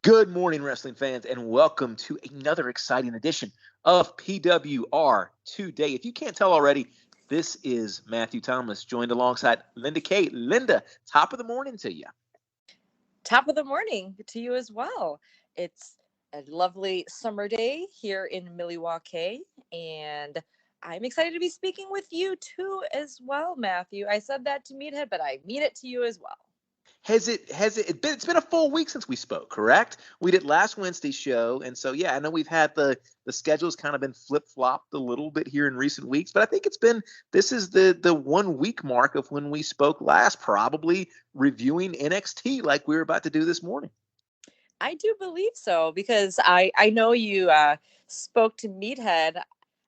Good morning, wrestling fans, and welcome to another exciting edition of PWR Today. If you can't tell already, this is Matthew Thomas, joined alongside Linda Kate. Linda, top of the morning to you. Top of the morning to you as well. It's a lovely summer day here in Milwaukee, and I'm excited to be speaking with you too as well, Matthew. I said that to Meathead, but I mean it to you as well. It's been a full week since we spoke, correct? We did last Wednesday's show, and so I know we've had the schedule's kind of been flip-flopped a little bit here in recent weeks, but I think this is the 1 week mark of when we spoke last, probably reviewing NXT like we were about to do this morning. I do believe so, because I know you spoke to Meathead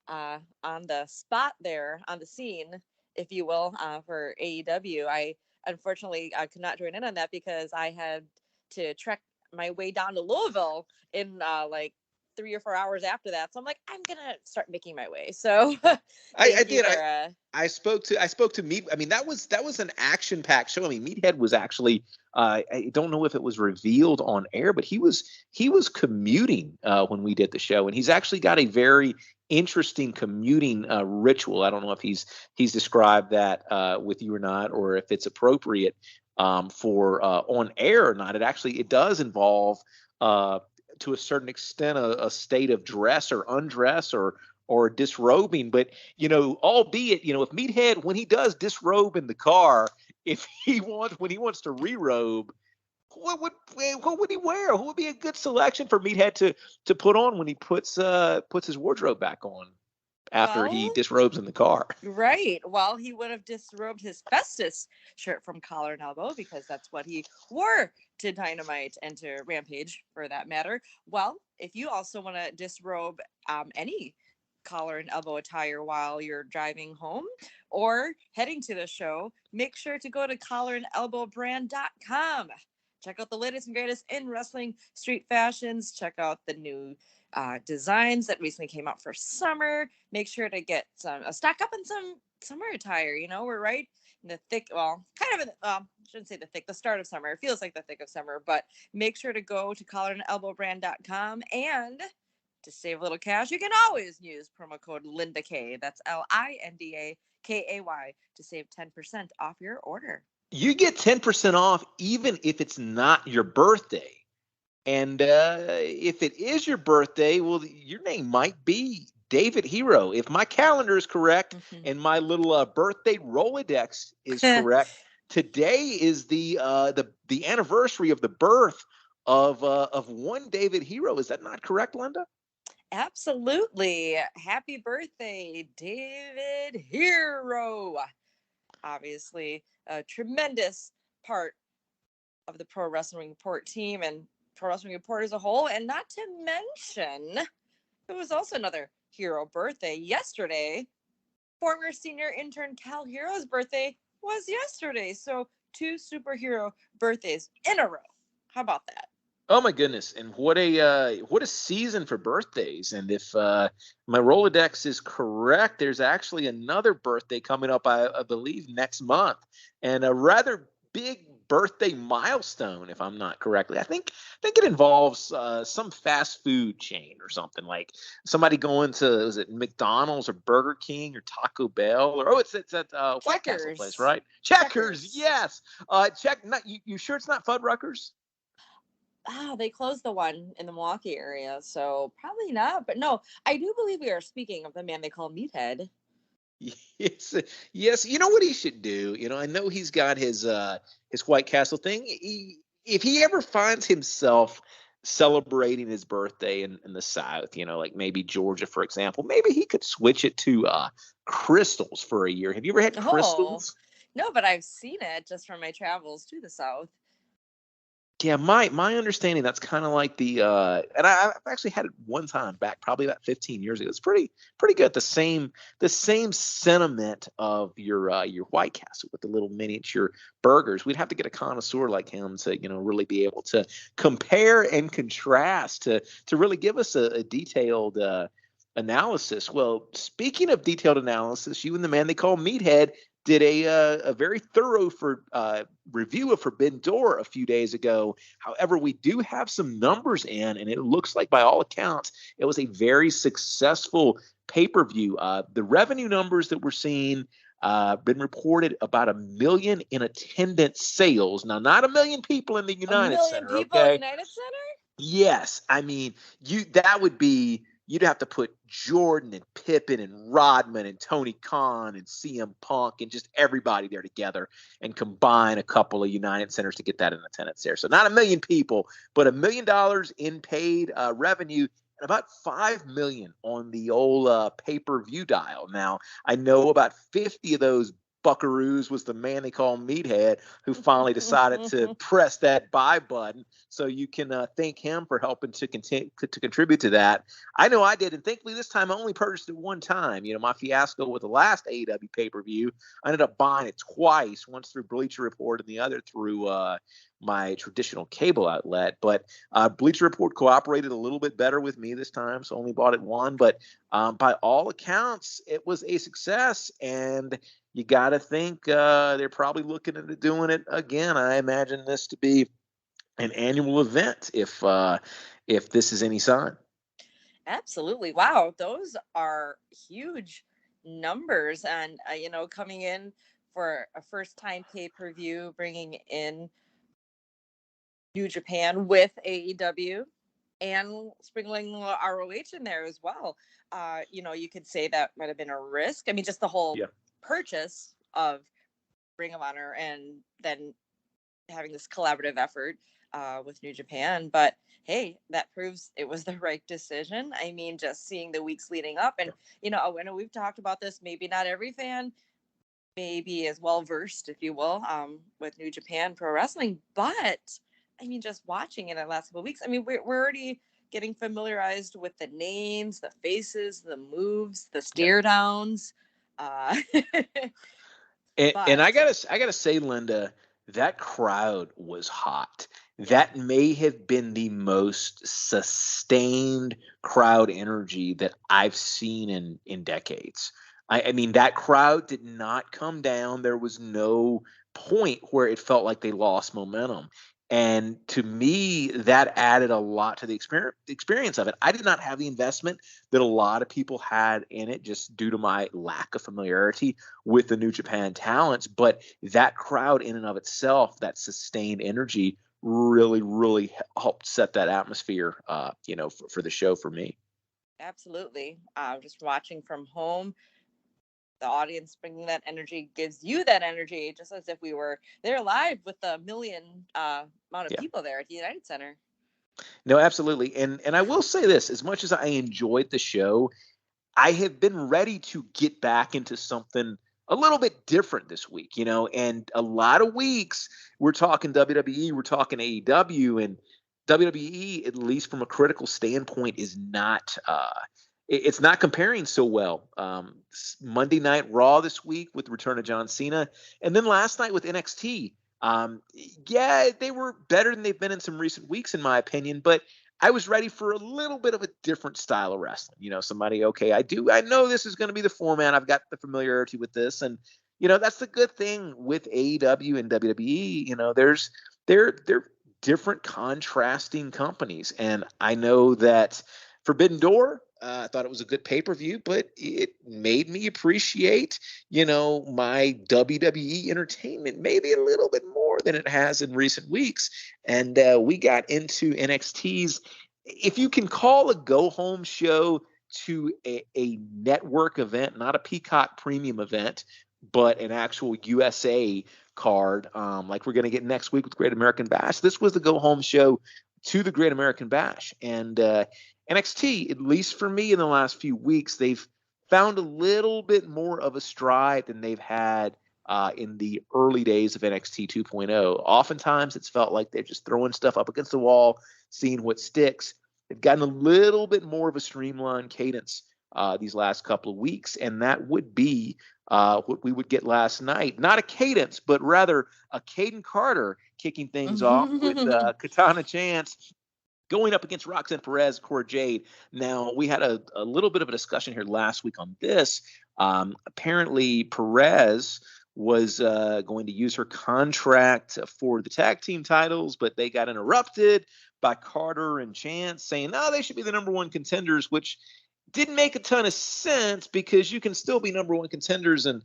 on the spot there, on the scene, if you will, for AEW. Unfortunately, I could not join in on that because I had to trek my way down to Louisville in like 3 or 4 hours after that. So I'm like, I'm gonna start making my way. So I did. I spoke to Meat. I mean, that was an action-packed show. I mean, Meathead was actually. I don't know if it was revealed on air, but he was commuting when we did the show, and he's actually got a very interesting commuting ritual. I don't know if he's described that with you or not, or if it's appropriate for on air or not. It does involve to a certain extent a state of dress or undress or disrobing, but albeit if Meathead, when he does disrobe in the car, when he wants to re-robe, what would he wear? Who would be a good selection for Meathead to put on when he puts his wardrobe back on after he disrobes in the car? Right. Well, he would have disrobed his Festus shirt from collar and elbow, because that's what he wore to Dynamite and to Rampage, for that matter. Well, if you also want to disrobe any collar and elbow attire while you're driving home or heading to the show, make sure to go to collarandelbowbrand.com. Check out the latest and greatest in wrestling street fashions. Check out the new designs that recently came out for summer. Make sure to get stock up on some summer attire. We're right in the thick, shouldn't say the thick, the start of summer. It feels like the thick of summer, but make sure to go to collarandelbowbrand.com, and to save a little cash, you can always use promo code LindaK. That's LINDAKAY to save 10% off your order. You get 10% off even if it's not your birthday. And if it is your birthday, well, your name might be David Hero. If my calendar is correct and my little birthday Rolodex is correct, today is the anniversary of the birth of one David Hero. Is that not correct, Linda? Absolutely. Happy birthday, David Hero. Obviously, a tremendous part of the Pro Wrestling Report team and Pro Wrestling Report as a whole. And not to mention, it was also another hero birthday yesterday. Former senior intern Cal Hero's birthday was yesterday. So 2 superhero birthdays in a row. How about that? Oh my goodness! And what a season for birthdays! And if my Rolodex is correct, there's actually another birthday coming up, I believe, next month, and a rather big birthday milestone, if I'm not correctly. I think it involves some fast food chain or something, like somebody going to, is it McDonald's or Burger King or Taco Bell, or it's at White Castle place, right? Checkers, yes. You sure it's not Fuddruckers? They closed the one in the Milwaukee area, so probably not. But no, I do believe we are speaking of the man they call Meathead. Yes. You know what he should do? I know he's got his White Castle thing. If he ever finds himself celebrating his birthday in the South, like maybe Georgia, for example, maybe he could switch it to Crystals for a year. Have you ever had Crystals? No, but I've seen it just from my travels to the South. Yeah, my understanding, that's kind of like the and I've actually had it one time back, probably about 15 years ago. It's pretty good. The same sentiment of your White Castle with the little miniature burgers. We'd have to get a connoisseur like him to really be able to compare and contrast to really give us a detailed analysis. Well, speaking of detailed analysis, you and the man they call Meathead did a very thorough review of Forbidden Door a few days ago. However, we do have some numbers in, and it looks like by all accounts, it was a very successful pay-per-view. The revenue numbers that we're seeing been reported about 1 million in attendance sales. Now, not 1 million people in the United Center. 1 million people in the United Center? Yes. I mean, you'd have to put Jordan and Pippen and Rodman and Tony Khan and CM Punk and just everybody there together and combine a couple of United Centers to get that in attendance there. So not 1 million people, but $1 million in paid revenue and about 5 million on the old pay-per-view dial. Now, I know about 50 of those buckaroos was the man they call Meathead, who finally decided to press that buy button. So you can thank him for helping to contribute to that. I know I did, and thankfully this time I only purchased it one time. You know, my fiasco with the last AEW pay-per-view, I ended up buying it twice, once through Bleacher Report and the other through my traditional cable outlet. But Bleacher Report cooperated a little bit better with me this time, so only bought it one. But by all accounts, it was a success, and you got to think they're probably looking into doing it again. I imagine this to be an annual event if this is any sign. Absolutely. Wow. Those are huge numbers. And, coming in for a first-time pay-per-view, bringing in New Japan with AEW and sprinkling ROH in there as well. You could say that might have been a risk. I mean, just the whole purchase of Ring of Honor and then having this collaborative effort with New Japan. But hey, that proves it was the right decision. I mean, just seeing the weeks leading up, and I know we've talked about this, maybe not every fan maybe as well versed, if you will, with New Japan Pro Wrestling, but I mean, just watching it in the last couple of weeks, I mean, we're already getting familiarized with the names, the faces, the moves, the stare downs. And I gotta say, Linda, that crowd was hot. That may have been the most sustained crowd energy that I've seen in decades. I mean, that crowd did not come down. There was no point where it felt like they lost momentum. And to me, that added a lot to the experience of it. I did not have the investment that a lot of people had in it just due to my lack of familiarity with the New Japan talents. But that crowd in and of itself, that sustained energy, really, really helped set that atmosphere, for the show for me. Absolutely. Just watching from home, the audience bringing that energy gives you that energy, just as if we were there live with the million amount of people there at the United Center. No, absolutely. And I will say this, as much as I enjoyed the show, I have been ready to get back into something a little bit different this week, and a lot of weeks we're talking WWE, we're talking AEW, and WWE, at least from a critical standpoint, is not it's not comparing so well. Monday Night Raw this week with the return of John Cena, and then last night with NXT. They were better than they've been in some recent weeks, in my opinion, but I was ready for a little bit of a different style of wrestling. I know this is going to be the format. I've got the familiarity with this, and that's the good thing with AEW and WWE. They're different contrasting companies, and I know that Forbidden Door, I thought it was a good pay-per-view, but it made me appreciate, my WWE entertainment maybe a little bit more than it has in recent weeks. And we got into NXT's, if you can call a go-home show to a network event, not a Peacock premium event, but an actual USA card, like we're going to get next week with Great American Bash. This was the go-home show to the Great American Bash. And NXT, at least for me in the last few weeks, they've found a little bit more of a stride than they've had in the early days of NXT 2.0. Oftentimes, it's felt like they're just throwing stuff up against the wall, seeing what sticks. They've gotten a little bit more of a streamlined cadence these last couple of weeks, and that would be what we would get last night. Not a cadence, but rather a Caden Carter kicking things off with Katana Chance going up against Roxanne, Perez, Cora, Jade. Now, we had a little bit of a discussion here last week on this. Apparently, Perez was going to use her contract for the tag team titles, but they got interrupted by Carter and Chance saying, no, they should be the number one contenders, which didn't make a ton of sense because you can still be number one contenders and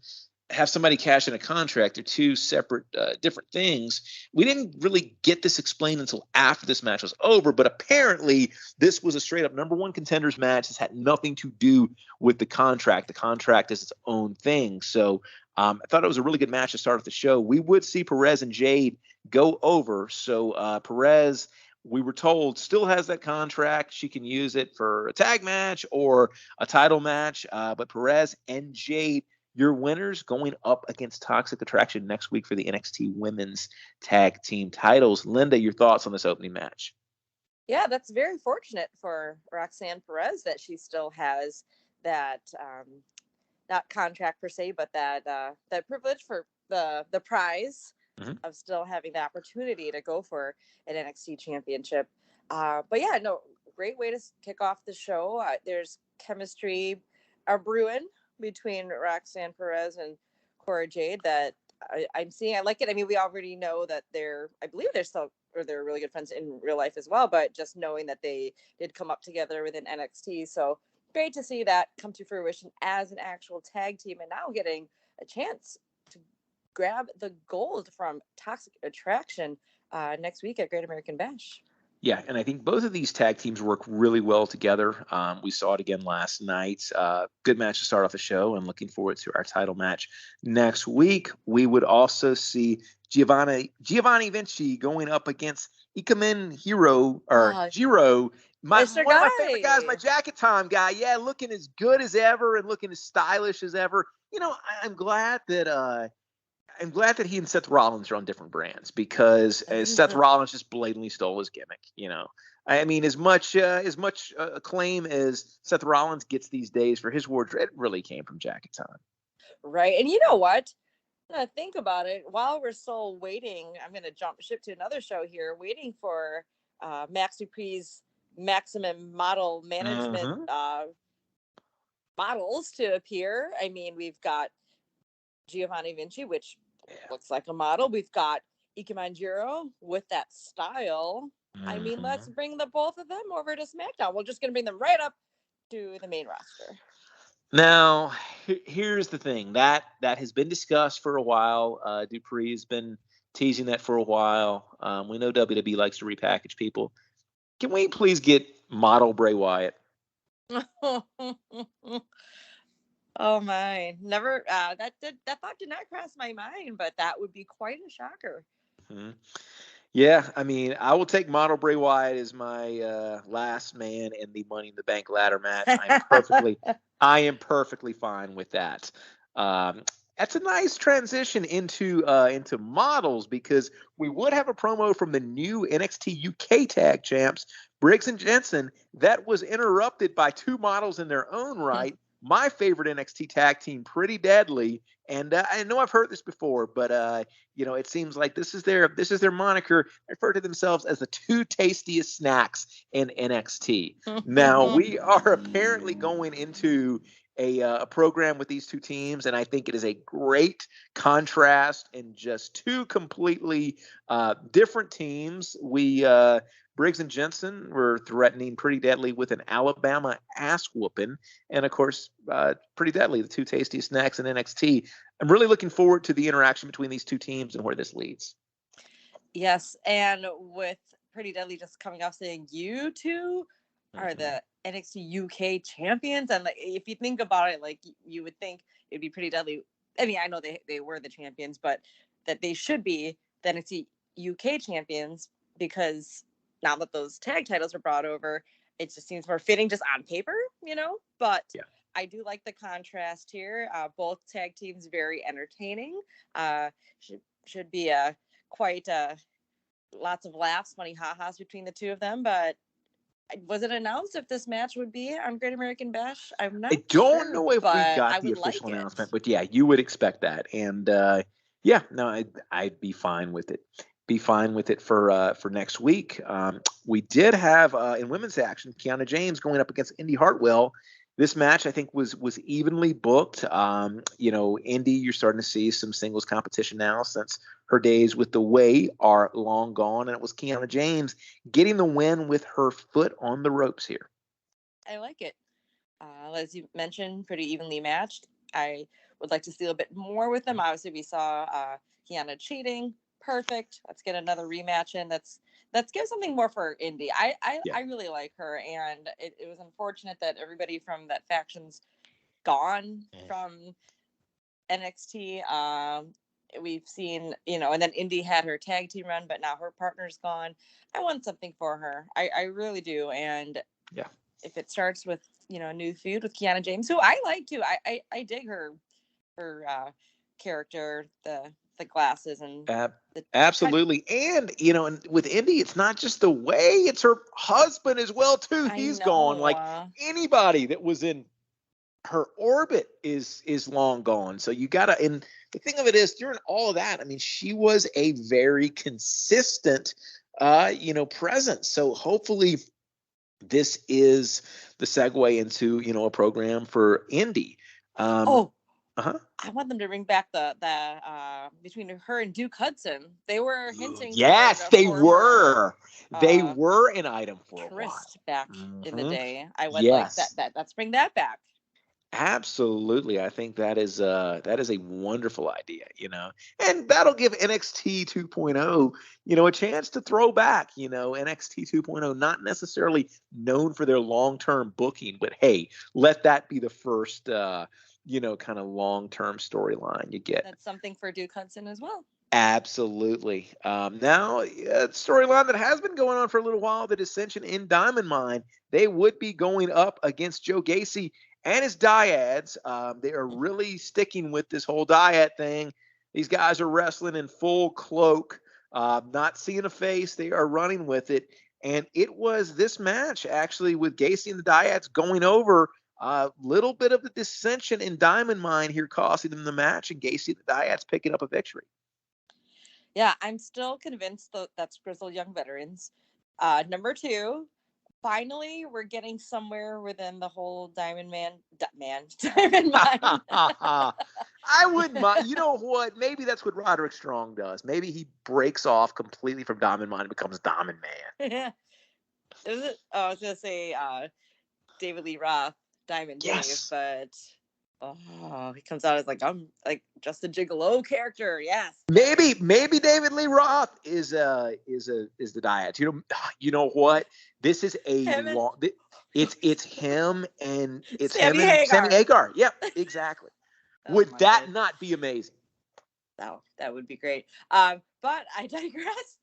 have somebody cash in a contract. They're two separate, different things. We didn't really get this explained until after this match was over, but apparently this was a straight up number one contenders match. This had nothing to do with the contract. The contract is its own thing. So I thought it was a really good match to start off the show. We would see Perez and Jade go over. So Perez, we were told, still has that contract. She can use it for a tag match or a title match. But Perez and Jade, your winners, going up against Toxic Attraction next week for the NXT Women's Tag Team titles. Linda, your thoughts on this opening match? Yeah, that's very fortunate for Roxanne Perez that she still has that, not contract per se, but that privilege for the prize of still having the opportunity to go for an NXT championship. But yeah, no, great way to kick off the show. There's chemistry brewing between Roxanne Perez and Cora Jade that I'm seeing. I like it. I mean, we already know that I believe they're really good friends in real life as well, but just knowing that they did come up together within NXT. So great to see that come to fruition as an actual tag team and now getting a chance to grab the gold from Toxic Attraction next week at Great American Bash. Yeah, and I think both of these tag teams work really well together. We saw it again last night. Good match to start off the show, and looking forward to our title match next week. We would also see Giovanni Vinci going up against Ikemen Jiro. One of my favorite guys, my Jacket Time guy. Yeah, looking as good as ever and looking as stylish as ever. You know, I'm glad that he and Seth Rollins are on different brands because Seth Rollins just blatantly stole his gimmick. You know, I mean, as much acclaim as Seth Rollins gets these days for his wardrobe, it really came from Jacket Time. Right, and you know what? Think about it. While we're still waiting, I'm going to jump ship to another show here, waiting for Max Duprees' Maximum Model Management models to appear. I mean, we've got Giovanni Vinci, which looks like a model. We've got Ikemen Jiro with that style. I mean, let's bring the both of them over to SmackDown. We're just going to bring them right up to the main roster. Now, here's the thing that has been discussed for a while. Duprees has been teasing that for a while. We know WWE likes to repackage people. Can we please get model Bray Wyatt? Oh my! Never. That thought did not cross my mind, but that would be quite a shocker. Mm-hmm. Yeah, I mean, I will take model Bray Wyatt as my last man in the Money in the Bank ladder match. I am perfectly fine with that. That's a nice transition into models because we would have a promo from the new NXT UK Tag Champs, Briggs and Jensen, that was interrupted by two models in their own right. My favorite NXT tag team, Pretty Deadly, and I know I've heard this before, but you know, it seems like this is their moniker. They refer to themselves as the two tastiest snacks in NXT. Now we are apparently going into a program with these two teams, and I think it is a great contrast and just two completely different teams. Briggs and Jensen were threatening Pretty Deadly with an Alabama ass whooping. And of course, Pretty Deadly, the two tastiest snacks in NXT. I'm really looking forward to the interaction between these two teams and where this leads. Yes. And with Pretty Deadly just coming off saying you two are the NXT UK champions. And like, if you think about it, like you would think it'd be Pretty Deadly. I mean, I know they were the champions, but that they should be the NXT UK champions because now that those tag titles are brought over, it just seems more fitting just on paper, you know, but yeah. I do like the contrast here. Both tag teams very entertaining. Should be quite lots of laughs, funny ha-has between the two of them, but was it announced if this match would be on Great American Bash? I'm not sure, know if we got the official announcement, but yeah, you would expect that. And yeah, no, I'd be fine with it. Be fine with it for next week. We did have in women's action, Kiana James going up against Indy Hartwell. This match, I think, was evenly booked. Indy, you're starting to see some singles competition now since her days with the Way are long gone, and it was Kiana James getting the win with her foot on the ropes here. I like it. As you mentioned, pretty evenly matched. I would like to see a little bit more with them. Obviously, we saw Kiana cheating. Perfect. Let's get another rematch in. Let's give something more for Indy. I really like her, and it was unfortunate that everybody from that faction's gone from NXT. We've seen, and then Indy had her tag team run, but now her partner's gone. I want something for her. I really do. And if it starts with, a new feud with Kiana James, who I like too. I dig her character, the glasses and absolutely. And with Indy, it's not just the Way, it's her husband as well too. He's gone. Like anybody that was in her orbit is long gone. So you gotta, and the thing of it is, during all of that, I mean, she was a very consistent presence. So hopefully this is the segue into a program for Indy. I want them to bring back the between her and Duke Hudson. They were hinting. Yes, they were. They were an item for a while back in the day. I would like that. Let's bring that back. Absolutely. I think that is a wonderful idea, and that'll give NXT 2.0, a chance to throw back, NXT 2.0, not necessarily known for their long-term booking, but hey, let that be the first, kind of long-term storyline you get. That's something for Duke Hudson as well. Absolutely. Now, a storyline that has been going on for a little while, the dissension in Diamond Mine, they would be going up against Joe Gacy and his dyads. They are really sticking with this whole dyad thing. These guys are wrestling in full cloak, not seeing a face. They are running with it. And it was this match, actually, with Gacy and the dyads going over. A little bit of the dissension in Diamond Mine here costing them the match, and Gacy and the dyads picking up a victory. Yeah, I'm still convinced that's Grizzled Young Veterans. Number 2, finally, we're getting somewhere within the whole Diamond Mine. I wouldn't mind. You know what? Maybe that's what Roderick Strong does. Maybe he breaks off completely from Diamond Mine and becomes Diamond Man. Yeah. Is it? Oh, I was gonna say David Lee Roth, Diamond Dave, but he comes out as like, I'm like just a gigolo character. Yes. Maybe David Lee Roth is the dyad. You know what? This is it's him and it's Sammy him and Hagar. Sammy Hagar. Yep, exactly. Would that not be amazing? That would be great. But I digress.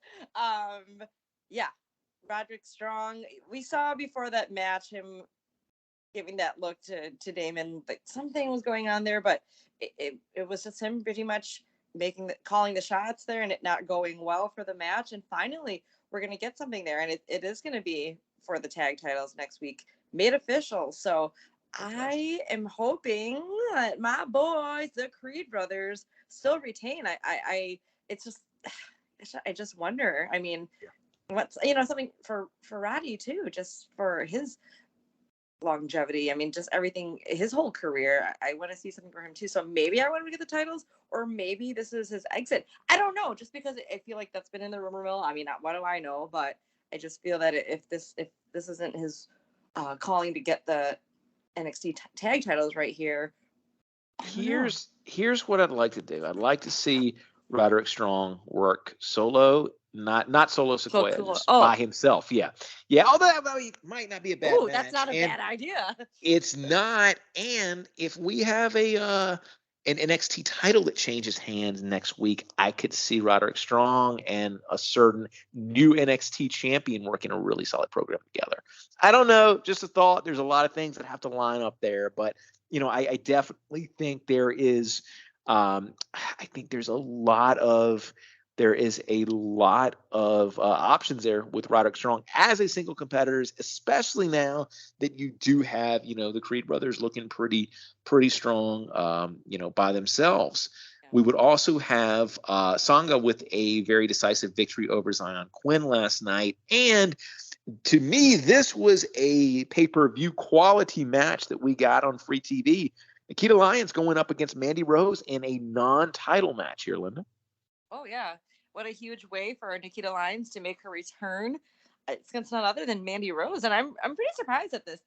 Roderick Strong. We saw before that match him giving that look to Damon, but something was going on there, but it was just him pretty much calling the shots there, and it not going well for the match. And finally, we're going to get something there, and it is going to be for the tag titles next week, made official. So I am hoping that my boys, the Creed brothers, still retain. I just wonder. I mean, what's something for Roddy too, just for his longevity. I mean, just everything, his whole career. I want to see something for him too. So maybe I want him to get the titles, or maybe this is his exit. I don't know, just because I feel like that's been in the rumor mill. I mean, what do I know? But I just feel that if this isn't his calling to get the NXT tag titles right here. Here's what I'd like to do. I'd like to see Roderick Strong work solo, not solo Sequoia, by himself. Yeah. Although that might not be a bad match. That's not a bad idea. It's not. And if we have an NXT title that changes hands next week, I could see Roderick Strong and a certain new NXT champion working a really solid program together. I don't know, just a thought. There's a lot of things that have to line up there, but I definitely think there is. I think there is a lot of options there with Roderick Strong as a single competitor, especially now that you do have, the Creed brothers looking pretty strong, by themselves. Yeah. We would also have Sangha with a very decisive victory over Zion Quinn last night. And To me, this was a pay-per-view quality match that we got on free TV. Nikita Lyons going up against Mandy Rose in a non-title match here, Linda. Oh, yeah. What a huge way for Nikita Lyons to make her return. It's against none other than Mandy Rose. And I'm pretty surprised at this,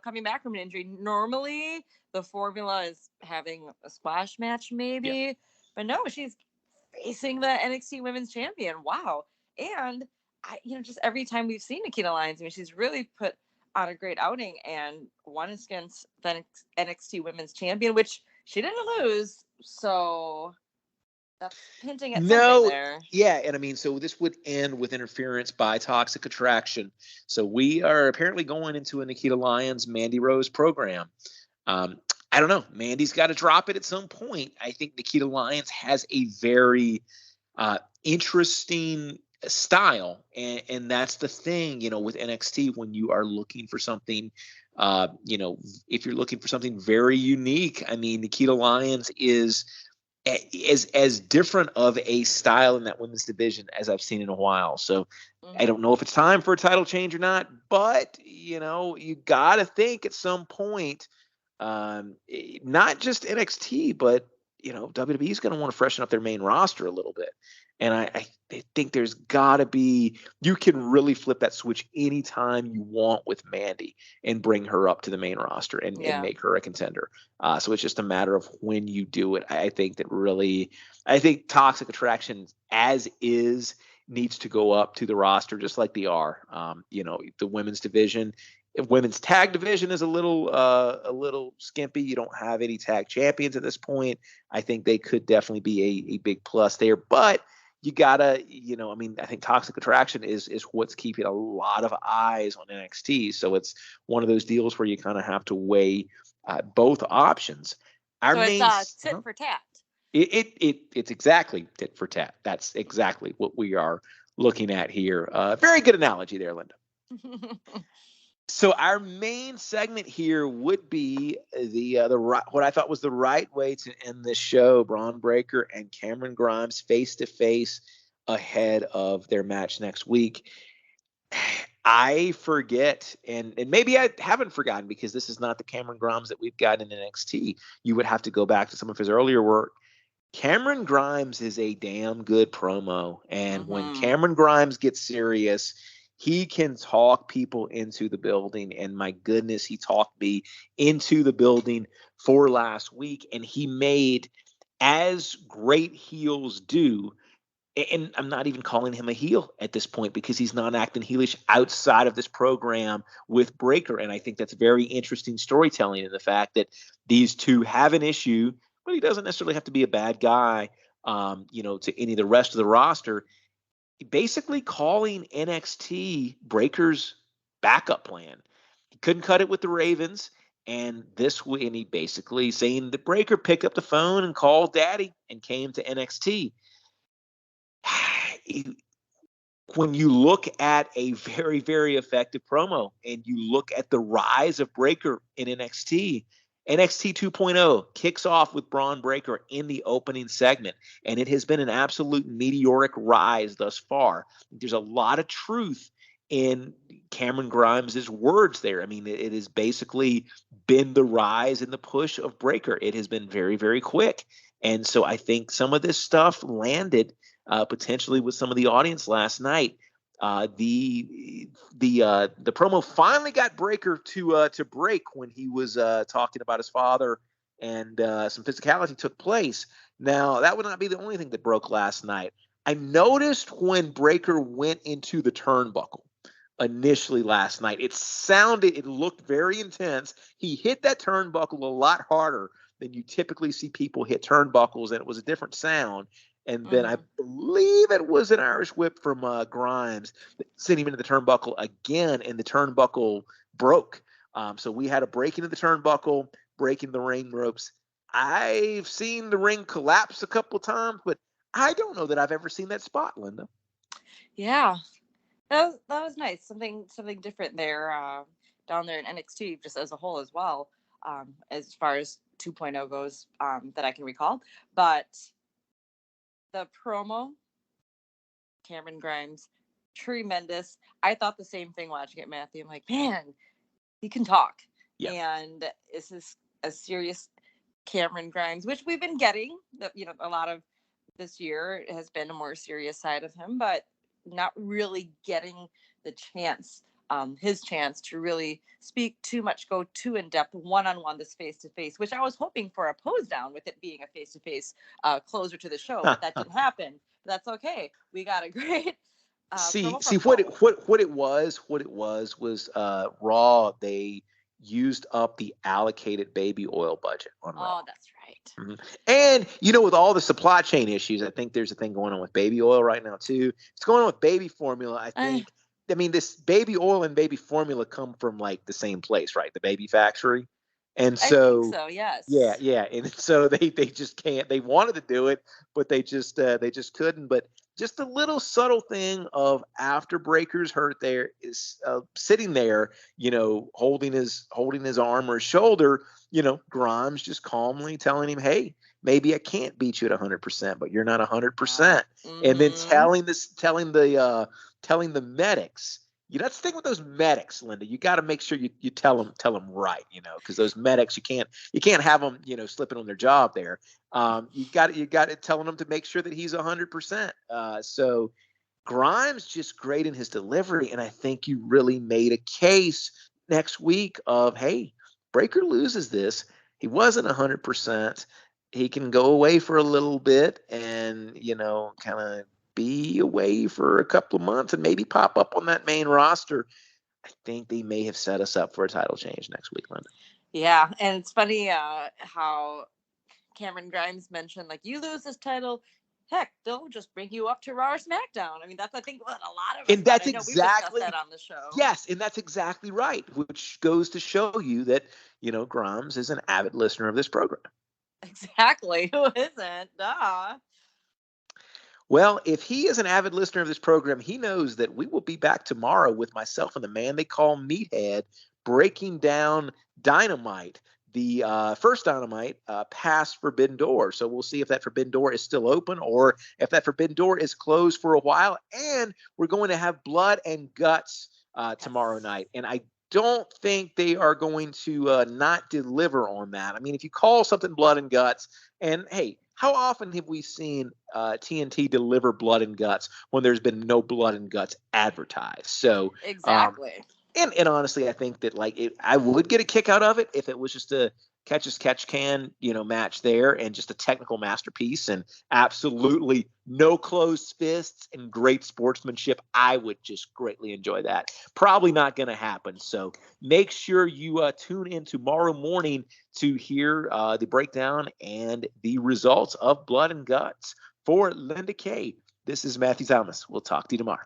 coming back from an injury. Normally, the formula is having a splash match, maybe. Yeah. But no, she's facing the NXT Women's Champion. Wow. And, just every time we've seen Nikita Lyons, she's really put on a great outing, and one is against the NXT Women's Champion, which she didn't lose. So that's hinting at something there. Yeah, and so this would end with interference by Toxic Attraction. So we are apparently going into a Nikita Lyons, Mandy Rose program. I don't know. Mandy's got to drop it at some point. I think Nikita Lyons has a very interesting style, and that's the thing, with NXT when you are looking for something. If you're looking for something very unique, Nikita Lyons is as different of a style in that women's division as I've seen in a while. So I don't know if it's time for a title change or not, but you got to think at some point, not just NXT, but WWE is going to want to freshen up their main roster a little bit. And I think there's got to be, you can really flip that switch anytime you want with Mandy and bring her up to the main roster and make her a contender. So it's just a matter of when you do it. I think Toxic Attraction as is needs to go up to the roster just like they are. The women's division. If women's tag division is a little skimpy, you don't have any tag champions at this point. I think they could definitely be a big plus there, but you gotta, I think Toxic Attraction is what's keeping a lot of eyes on NXT. So it's one of those deals where you kind of have to weigh both options. It's tit for tat. It's exactly tit for tat. That's exactly what we are looking at here. Very good analogy there, Linda. So our main segment here would be what I thought was the right way to end this show: Bron Brekker and Cameron Grimes face to face ahead of their match next week. I forget, and maybe I haven't forgotten because this is not the Cameron Grimes that we've got in NXT. You would have to go back to some of his earlier work. Cameron Grimes is a damn good promo, and when Cameron Grimes gets serious, he can talk people into the building, and my goodness, he talked me into the building for last week, and he made, as great heels do, and I'm not even calling him a heel at this point because he's not acting heelish outside of this program with Brekker, and I think that's very interesting storytelling in the fact that these two have an issue, but he doesn't necessarily have to be a bad guy, to any of the rest of the roster. Basically calling NXT Brekker's backup plan. He couldn't cut it with the Ravens, and he basically saying that Brekker picked up the phone and called Daddy and came to NXT. When you look at a very, very effective promo and you look at the rise of Brekker in NXT 2.0 kicks off with Bron Brekker in the opening segment, and it has been an absolute meteoric rise thus far. There's a lot of truth in Cameron Grimes' words there. It has basically been the rise and the push of Brekker. It has been very, very quick. And so I think some of this stuff landed potentially with some of the audience last night. The promo finally got Brekker to break when he was talking about his father, and some physicality took place. Now, that would not be the only thing that broke last night. I noticed when Brekker went into the turnbuckle initially last night, it looked very intense. He hit that turnbuckle a lot harder than you typically see people hit turnbuckles, and it was a different sound. And then I believe it was an Irish whip from Grimes that sent him into the turnbuckle again, and the turnbuckle broke. So we had a break into the turnbuckle, breaking the ring ropes. I've seen the ring collapse a couple times, but I don't know that I've ever seen that spot, Linda. Yeah, that was nice. Something different there down there in NXT, just as a whole as well, as far as 2.0 goes, that I can recall. But the promo, Cameron Grimes tremendous. I thought the same thing watching it, Matthew. I'm like, man, he can talk. Yeah. And this is a serious Cameron Grimes, which we've been getting. A lot of this year has been a more serious side of him, but not really getting the chance, his chance to really speak too much, go too in depth, one-on-one, this face-to-face, which I was hoping for a pose down with it being a face-to-face closer to the show, but that didn't happen. But that's okay. We got a great see what it was Raw. They used up the allocated baby oil budget on Raw. Oh, that's right. Mm-hmm. And with all the supply chain issues, I think there's a thing going on with baby oil right now too. It's going on with baby formula. I think. I mean, this baby oil and baby formula come from like the same place, right? The baby factory. And so, I think so, yes. Yeah. And so they just can't. They wanted to do it, but they just couldn't. But just a little subtle thing of after Breakker's hurt there is sitting there, holding his arm or his shoulder, Grimes just calmly telling him, hey, maybe I can't beat you at 100%, but you're not 100%. Mm-hmm. And then telling the medics, that's the thing with those medics, Linda. You got to make sure you tell them right, because those medics, you can't have them, slipping on their job there. You got to telling them to make sure that he's 100%. So Grimes just great in his delivery, and I think you really made a case next week of, hey, Brekker loses this. He wasn't 100%. He can go away for a little bit and kind of be away for a couple of months and maybe pop up on that main roster. I think they may have set us up for a title change next week, Linda. Yeah, and it's funny how Cameron Grimes mentioned, like, you lose this title, heck, they'll just bring you up to Raw or SmackDown. I mean, that's, I think, what a lot of us, and that's I know we've discussed that on the show. Yes, and that's exactly right, which goes to show you that, Grimes is an avid listener of this program. Exactly. Who isn't? Duh. Well, if he is an avid listener of this program, he knows that we will be back tomorrow with myself and the man they call Meathead, breaking down Dynamite, the first Dynamite past Forbidden Door. So we'll see if that Forbidden Door is still open or if that Forbidden Door is closed for a while. And we're going to have Blood and Guts tomorrow night. And I don't think they are going to not deliver on that. I mean, if you call something Blood and Guts, and hey, how often have we seen TNT deliver Blood and Guts when there's been no Blood and Guts advertised? So exactly. And honestly, I think that I would get a kick out of it if it was just a catch as catch can, match there and just a technical masterpiece and absolutely no closed fists and great sportsmanship. I would just greatly enjoy that. Probably not going to happen. So make sure you tune in tomorrow morning to hear the breakdown and the results of Blood and Guts. For Linda Kay, this is Matthew Thomas. We'll talk to you tomorrow.